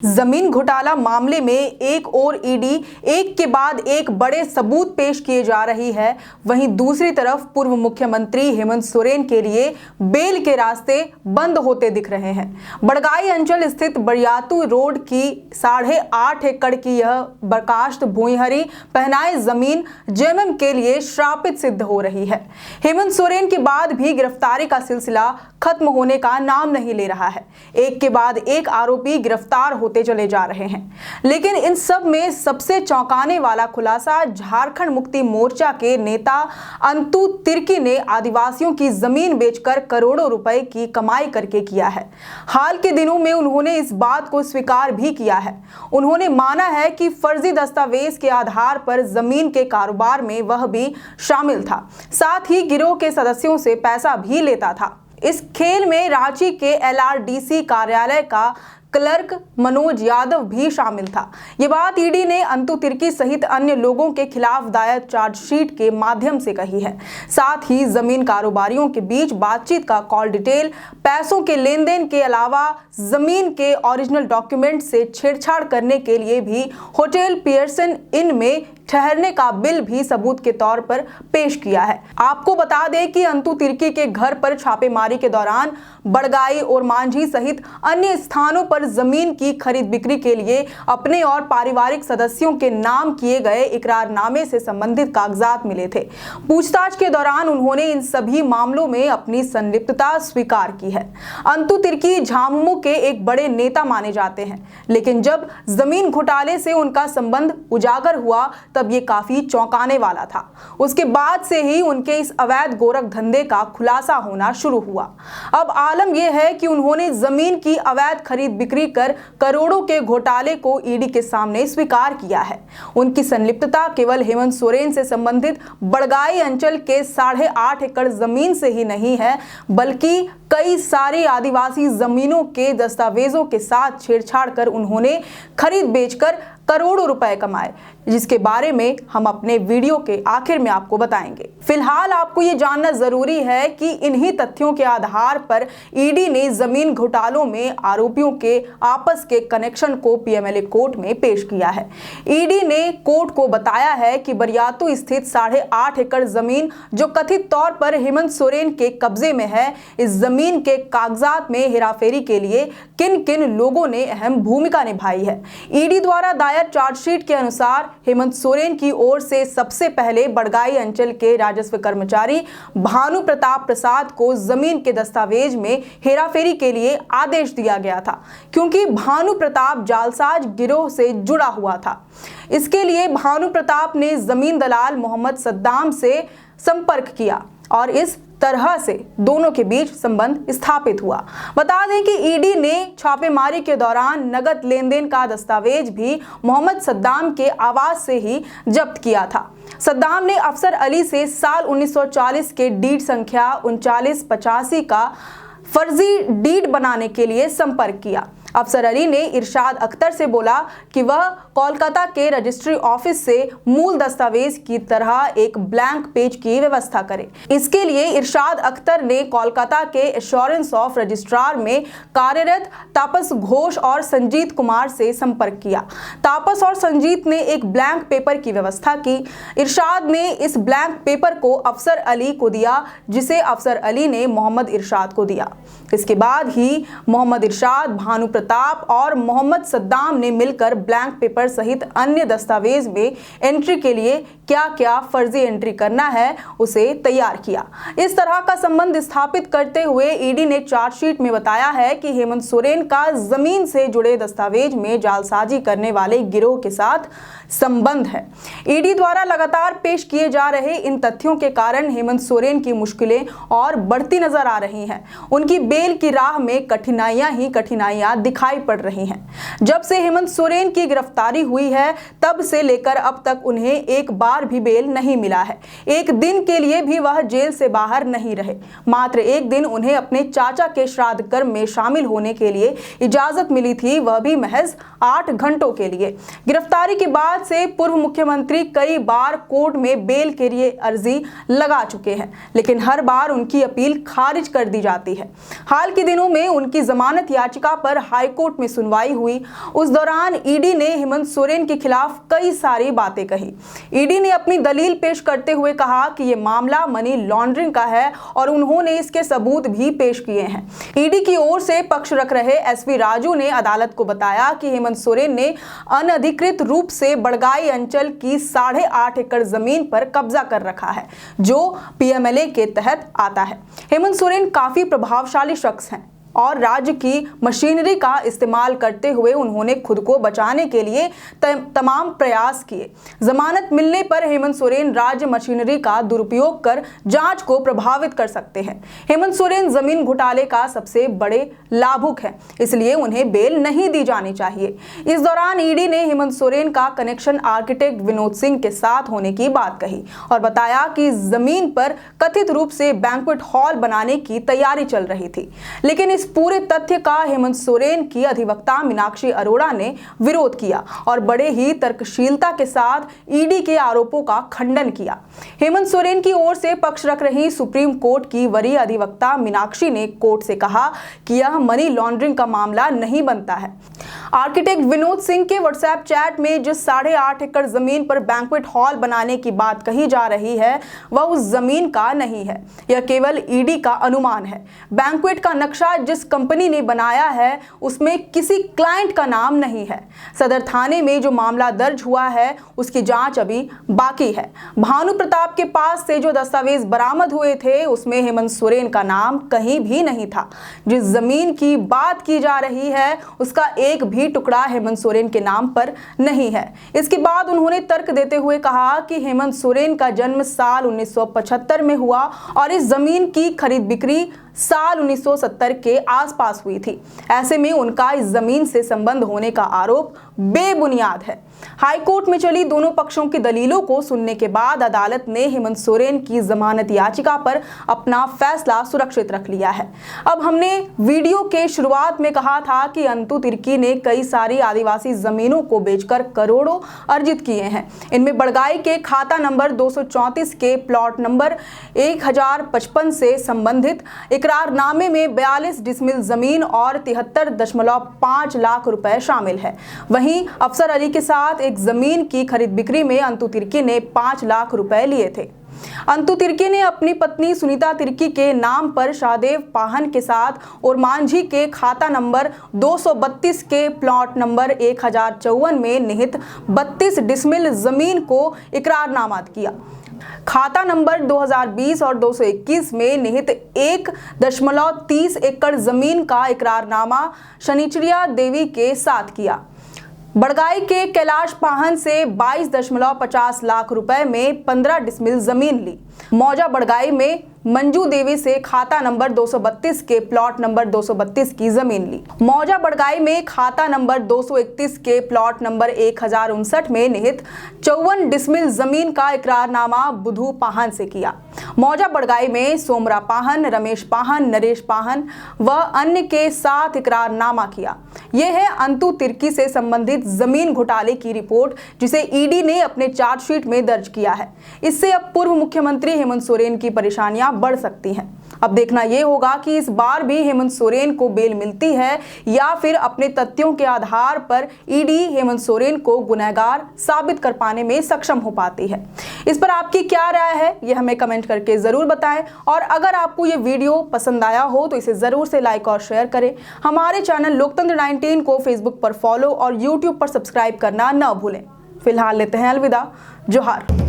जमीन घोटाला मामले में एक और ईडी एक के बाद एक बड़े सबूत पेश किए जा रही है, वहीं दूसरी तरफ पूर्व मुख्यमंत्री हेमंत सोरेन के लिए बेल के रास्ते बंद होते दिख रहे हैं। बड़गाई अंचल स्थित बरियातू रोड की 8.5 एकड़ की यह बर्खास्त भूईहरी पहनाए जमीन जेएमएम के लिए श्रापित सिद्ध हो रही है। हेमंत सोरेन के बाद भी गिरफ्तारी का सिलसिला खत्म होने का नाम नहीं ले रहा है। एक के बाद एक आरोपी गिरफ्तार होते चले जा रहे हैं, लेकिन इन सब में सबसे चौंकाने वाला खुलासा झारखंड मुक्ति मोर्चा के नेता अंतु तिर्की ने आदिवासियों की जमीन बेचकर करोड़ों रुपए की कमाई करके किया है। हाल के दिनों में उन्होंने इस बात को स्वीकार भी किया है। उन्होंने माना है कि फर्जी दस्तावेज के आधार पर जमीन के कारोबार में वह भी शामिल था, साथ ही गिरोह के सदस्यों से पैसा भी लेता था। इस खेल में रांची के एलआरडीसी कार्यालय का क्लर्क मनोज यादव भी शामिल था। ये बात ईडी ने अंतु तिर्की सहित अन्य लोगों के खिलाफ दायर चार्जशीट के माध्यम से कही है। साथ ही जमीन कारोबारियों के बीच बातचीत का कॉल डिटेल, पैसों के लेन देन के अलावा जमीन के ओरिजिनल डॉक्यूमेंट से छेड़छाड़ करने के लिए भी होटल पियर्सन इन में ठहरने का बिल भी सबूत के तौर पर पेश किया है। आपको बता दें कि अंतु तिर्की के घर पर छापेमारी के दौरान बड़गाई और मांझी सहित अन्य स्थानों पर जमीन की खरीद बिक्री के लिए अपने और पारिवारिक सदस्यों के नाम किए गए इकरारनामे से संबंधित कागजात मिले थे। पूछताछ के दौरान उन्होंने इन सभी मामलों में अपनी संलिप्तता स्वीकार की है। अंतु तिर्की झामुमो के एक बड़े नेता माने जाते हैं, लेकिन जब जमीन घोटाले से उनका संबंध उजागर हुआ तब ये काफी चौंकाने वाला था। उसके बाद से ही उनके इस अवैध गोरख धंधे का खुलासा होना शुरू हुआ। अब आलम यह है कि उन्होंने जमीन की अवैध खरीद बिक्री कर करोड़ों के घोटाले को ईडी के सामने स्वीकार किया है। उनकी संलिप्तता केवल हेमंत सोरेन से संबंधित बड़गाई अंचल के 8.5 एकड़ जमीन से ही नहीं है, बल्कि कई सारी आदिवासी जमीनों के दस्तावेजों के साथ छेड़छाड़ कर उन्होंने खरीद बेचकर करोड़ों रुपए कमाए, जिसके बारे में हम अपने वीडियो के आखिर में आपको बताएंगे। फिलहाल आपको ये जानना जरूरी है कि इन्हीं तथ्यों के आधार पर ईडी ने जमीन घोटालों में आरोपियों के आपस के कनेक्शन को पीएमएलए कोर्ट में पेश किया है। ईडी ने कोर्ट को बताया है कि बरियातू स्थित 8.5 एकड़ जमीन जो कथित तौर पर हेमंत सोरेन के कब्जे में है, इस जमीन के कागजात में हेराफेरी के लिए किन किन लोगों ने अहम भूमिका निभाई है। ईडी द्वारा दायर चार्जशीट के अनुसार हेमंत सोरेन की ओर से सबसे पहले बड़गाई अंचल के राजस्व कर्मचारी भानु प्रताप प्रसाद को जमीन के दस्तावेज में हेराफेरी के लिए आदेश दिया गया था, क्योंकि भानु प्रताप जालसाज गिरोह से जुड़ा हुआ था। इसके लिए भानु प्रताप ने जमीन दलाल मोहम्मद सद्दाम से संपर्क किया और इस तरह से दोनों के बीच संबंध स्थापित हुआ। बता दें कि ईडी ने छापेमारी के दौरान नगद लेन देन का दस्तावेज भी मोहम्मद सद्दाम के आवास से ही जब्त किया था। सद्दाम ने अफसर अली से साल 1940 के डीड संख्या 3985 का फर्जी डीड बनाने के लिए संपर्क किया। अफसर अली ने इरशाद अख्तर से बोला कि वह कोलकाता के रजिस्ट्री ऑफिस से मूल दस्तावेज की तरह एक ब्लैंक पेज की व्यवस्था करे। इसके लिए इरशाद अख्तर ने कोलकाता के एश्योरेंस ऑफ रजिस्ट्रार में कार्यरत तापस घोष और संजीत कुमार से संपर्क किया। तापस और संजीत ने एक ब्लैंक पेपर की व्यवस्था की। इरशाद ने इस ब्लैंक पेपर को अफसर अली को दिया, जिसे अफसर अली ने मोहम्मद इरशाद को दिया। इसके बाद ही मोहम्मद इरशाद, भानु प्रताप और मोहम्मद सद्दाम ने मिलकर ब्लैंक पेपर सहित अन्य दस्तावेज में एंट्री के लिए क्या क्या फर्जी एंट्री करना है उसे तैयार किया। इस तरह का संबंध स्थापित करते हुए ईडी ने चार्जशीट में बताया है कि हेमंत सोरेन का जमीन से जुड़े दस्तावेज में जालसाजी करने वाले गिरोह के साथ संबंध है। ईडी द्वारा लगातार पेश किए जा रहे इन तथ्यों के कारण हेमंत सोरेन की मुश्किलें और बढ़ती नजर आ रही हैं। उनकी बेल की राह में कठिनाइयां ही कठिनाइयां दिखाई पड़ रही हैं। जब से हेमंत सोरेन की गिरफ्तारी हुई है, तब से लेकर अब तक उन्हें एक बार भी बेल नहीं मिला है। एक दिन के लिए भी वह जेल से बाहर नहीं रहे। मात्र एक दिन उन्हें अपने चाचा के श्राद्ध कर्म में शामिल होने के लिए इजाजत मिली थी, वह भी महज 8 घंटों के लिए। गिरफ्तारी के बाद से पूर्व मुख्यमंत्री कई बार कोर्ट में बेल के लिए अर्जी लगा चुके हैं, लेकिन हर बार उनकी अपील खारिज कर दी जाती है। हाल के दिनों में उनकी जमानत याचिका पर हाईकोर्ट में सुनवाई हुई। उस दौरान ईडी ने हेमंत सोरेन के खिलाफ कई सारी बातें कही। ईडी ने अपनी दलील पेश करते हुए कहा कि यह मामला मनी लॉन्ड्रिंग का है और उन्होंने इसके सबूत भी पेश किए हैं। ईडी की ओर से पक्ष रख रहे एसवी राजू ने अदालत को बताया कि हेमंत सोरेन ने अनधिकृत रूप से बड़गाई अंचल की 8.5 एकड़ जमीन पर कब्जा कर रखा है, जो पीएमएलए के तहत आता है। हेमंत सोरेन काफी प्रभावशाली शख्स हैं और राज्य की मशीनरी का इस्तेमाल करते हुए उन्होंने खुद को बचाने के लिए तमाम प्रयास किए। जमानत मिलने पर हेमंत सोरेन राज्य मशीनरी का दुरुपयोग कर जांच को प्रभावित कर सकते हैं। हेमंत सोरेन जमीन घोटाले का सबसे बड़े लाभुक हैं, इसलिए उन्हें बेल नहीं दी जानी चाहिए। इस दौरान ईडी ने हेमंत सोरेन का कनेक्शन आर्किटेक्ट विनोद सिंह के साथ होने की बात कही और बताया कि जमीन पर कथित रूप से बैंक्वेट हॉल बनाने की तैयारी चल रही थी, लेकिन इस पूरे तथ्य का हेमंत सोरेन की अधिवक्ता मीनाक्षी अरोड़ा ने विरोध किया और बड़े ही तर्कशीलता के साथ ईडी के आरोपों का खंडन किया। हेमंत सोरेन की ओर से पक्ष रख रही सुप्रीम कोर्ट की वरीय अधिवक्ता मीनाक्षी ने कोर्ट से कहा कि यह मनी लॉन्ड्रिंग का मामला नहीं बनता है। आर्किटेक्ट विनोद सिंह के व्हाट्सएप चैट में जिस 8.5 एकड़ जमीन पर बैंक्वेट हॉल बनाने की बात कही जा रही है वह उस जमीन का नहीं है, यह केवल ईडी का अनुमान है। बैंक्वेट का नक्शा जिस कंपनी ने बनाया है उसमें किसी क्लाइंट का नाम नहीं है। सदर थाने में जो मामला दर्ज हुआ है उसकी जांच अभी बाकी है। भानु प्रताप के पास से जो दस्तावेज बरामद हुए थे उसमें हेमंत सोरेन का नाम कहीं भी नहीं था। जिस जमीन की बात की जा रही है उसका एक भी टुकड़ा हेमंत सोरेन के नाम पर नहीं है। इसके बाद उन्होंने तर्क देते हुए कहा कि हेमंत सोरेन का जन्म साल 1975 में हुआ और इस जमीन की खरीद बिक्री साल 1970 के आसपास हुई थी। ऐसे में उनका इस जमीन से संबंध होने का आरोप बेबुनियाद है। हाईकोर्ट में चली दोनों पक्षों की दलीलों को सुनने के बाद अदालत ने हेमंत सोरेन की जमानत याचिका पर अपना फैसला सुरक्षित रख लिया है। अब हमने वीडियो के शुरुआत में कहा था कि अंतु तिर्की ने कई सारी आदिवासी जमीनों को बेचकर करोड़ों अर्जित किए हैं। इनमें बड़गाई के खाता नंबर 234 के प्लॉट नंबर 1055 से संबंधित इकरारनामे में 42 डिसमिल जमीन और 73.5 लाख रुपए शामिल है। वहीं अफसर अली के साथ एक जमीन की खरीद बिक्री में अंतु तिर्की ने 5 लाख रुपए लिए थे। अंतु तिर्की ने अपनी पत्नी सुनीता तिर्की के नाम पर शाहदेव पाहन के साथ और मांझी के खाता नंबर 232 के प्लॉट नंबर 1054 में निहित 32 डिसमिल जमीन को इकरारनामा किया। खाता नंबर 2020 और 221 में निहित 1.30 एकड़ जमीन का इकरारनामा शनिचरिया देवी के साथ किया। बड़गाई के कैलाश पाहन से 22.50 लाख रुपए में 15 डिसमिल जमीन ली। मौजा बड़गाई में मंजू देवी से खाता नंबर 232 के प्लॉट नंबर 232 की जमीन ली। मौजा बड़गाई में खाता नंबर 231 के प्लॉट नंबर 1059 में निहित 54 डिसमिल जमीन का इकरारनामा बुधू पाहन से किया। मौजा बड़गाई में सोमरा पाहन, रमेश पाहन, नरेश पाहन व अन्य के साथ इकरारनामा किया। यह है अंतु तिर्की से संबंधित जमीन घोटाले की रिपोर्ट जिसे ईडी ने अपने चार्जशीट में दर्ज किया है। इससे अब पूर्व मुख्यमंत्री हेमंत सोरेन की परेशानियां बढ़ सकती हैं। अब देखना यह होगा कि इस बार भी हेमंत सोरेन को बेल मिलती है या फिर अपने तथ्यों के आधार पर ईडी हेमंत सोरेन को गुनहगार साबित कर पाने में सक्षम हो पाती है। इस पर आपकी क्या राय है यह हमें कमेंट करके जरूर बताएं और अगर आपको ये वीडियो पसंद आया हो तो इसे जरूर से लाइक और शेयर करें। हमारे चैनल लोकतंत्र 19 को फेसबुक पर फॉलो और यूट्यूब पर सब्सक्राइब करना न भूलें। फिलहाल लेते हैं अलविदा। जोहार।